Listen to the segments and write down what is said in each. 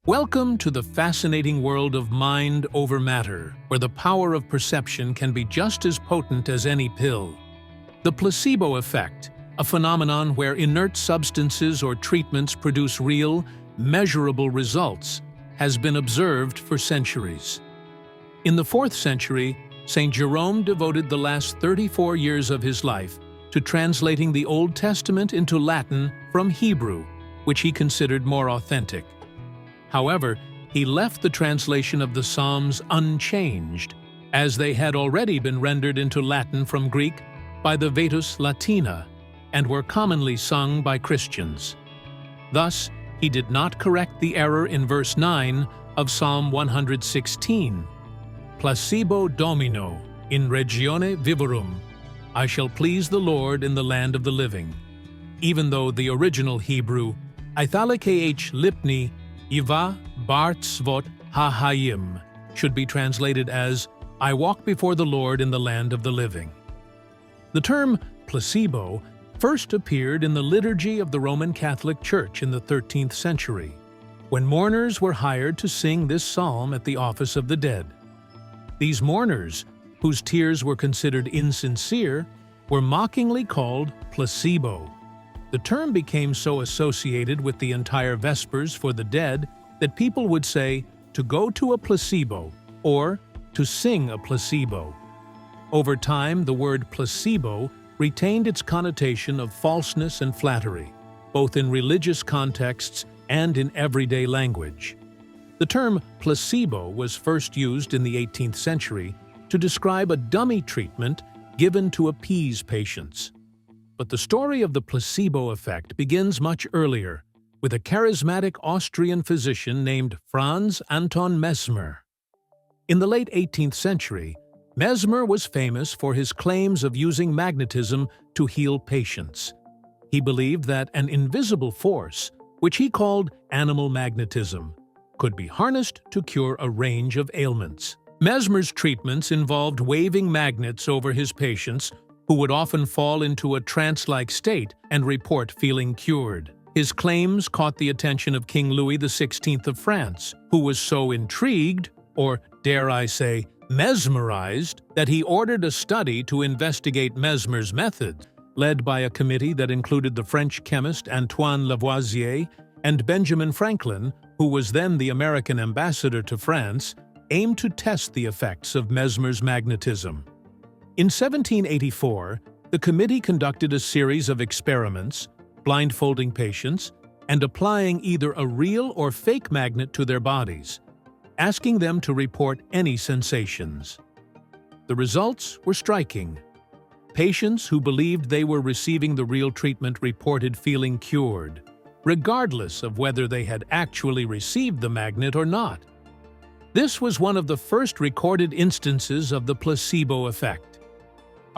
Welcome to the fascinating world of mind over matter, where the power of perception can be just as potent as any pill. The placebo effect, a phenomenon where inert substances or treatments produce real, measurable results, has been observed for centuries. In the 4th century, St. Jerome devoted the last 34 years of his life to translating the Old Testament into Latin from Hebrew, which he considered more authentic. However, he left the translation of the Psalms unchanged, as they had already been rendered into Latin from Greek by the Vetus Latina and were commonly sung by Christians. Thus, he did not correct the error in verse 9 of Psalm 116, Placebo Domino in regione vivorum, I shall please the Lord in the land of the living, even though the original Hebrew, Ithalikeh lipni Iva Bartzvot Ha-Hayim, should be translated as, I walk before the Lord in the land of the living. The term placebo first appeared in the liturgy of the Roman Catholic Church in the 13th century, when mourners were hired to sing this psalm at the office of the dead. These mourners, whose tears were considered insincere, were mockingly called placebo. The term became so associated with the entire Vespers for the dead that people would say, to go to a placebo, or to sing a placebo. Over time, the word placebo retained its connotation of falseness and flattery, both in religious contexts and in everyday language. The term placebo was first used in the 18th century to describe a dummy treatment given to appease patients. But the story of the placebo effect begins much earlier, with a charismatic Austrian physician named Franz Anton Mesmer. In the late 18th century, Mesmer was famous for his claims of using magnetism to heal patients. He believed that an invisible force, which he called animal magnetism, could be harnessed to cure a range of ailments. Mesmer's treatments involved waving magnets over his patients, who would often fall into a trance-like state and report feeling cured. His claims caught the attention of King Louis XVI of France, who was so intrigued, or dare I say, mesmerized, that he ordered a study to investigate Mesmer's methods, led by a committee that included the French chemist Antoine Lavoisier and Benjamin Franklin, who was then the American ambassador to France, aimed to test the effects of Mesmer's magnetism. In 1784, the committee conducted a series of experiments, blindfolding patients, and applying either a real or fake magnet to their bodies, asking them to report any sensations. The results were striking. Patients who believed they were receiving the real treatment reported feeling cured, regardless of whether they had actually received the magnet or not. This was one of the first recorded instances of the placebo effect.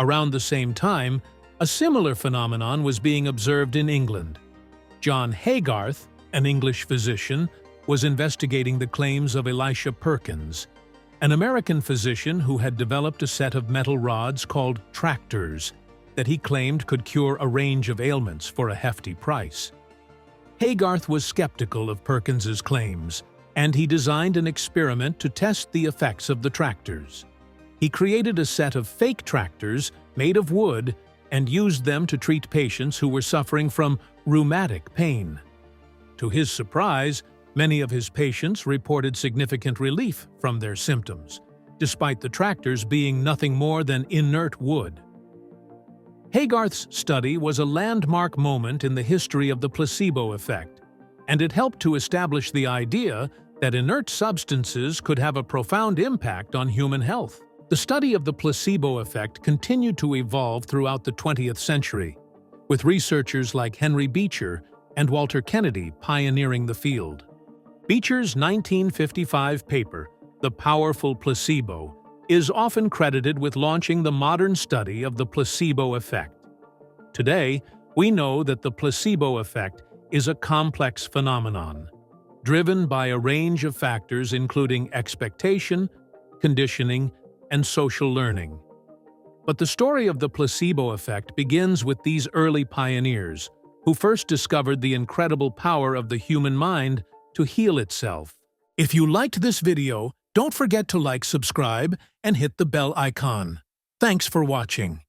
Around the same time, a similar phenomenon was being observed in England. John Haygarth, an English physician, was investigating the claims of Elisha Perkins, an American physician who had developed a set of metal rods called tractors that he claimed could cure a range of ailments for a hefty price. Haygarth was skeptical of Perkins's claims, and he designed an experiment to test the effects of the tractors. He created a set of fake tractors made of wood and used them to treat patients who were suffering from rheumatic pain. To his surprise, many of his patients reported significant relief from their symptoms, despite the tractors being nothing more than inert wood. Haygarth's study was a landmark moment in the history of the placebo effect, and it helped to establish the idea that inert substances could have a profound impact on human health. The study of the placebo effect continued to evolve throughout the 20th century, with researchers like Henry Beecher and Walter Kennedy pioneering the field. Beecher's 1955 paper, The Powerful Placebo, is often credited with launching the modern study of the placebo effect. Today, we know that the placebo effect is a complex phenomenon, driven by a range of factors including expectation, conditioning, and social learning. But the story of the placebo effect begins with these early pioneers, who first discovered the incredible power of the human mind to heal itself. If you liked this video, don't forget to like, subscribe, and hit the bell icon. Thanks for watching.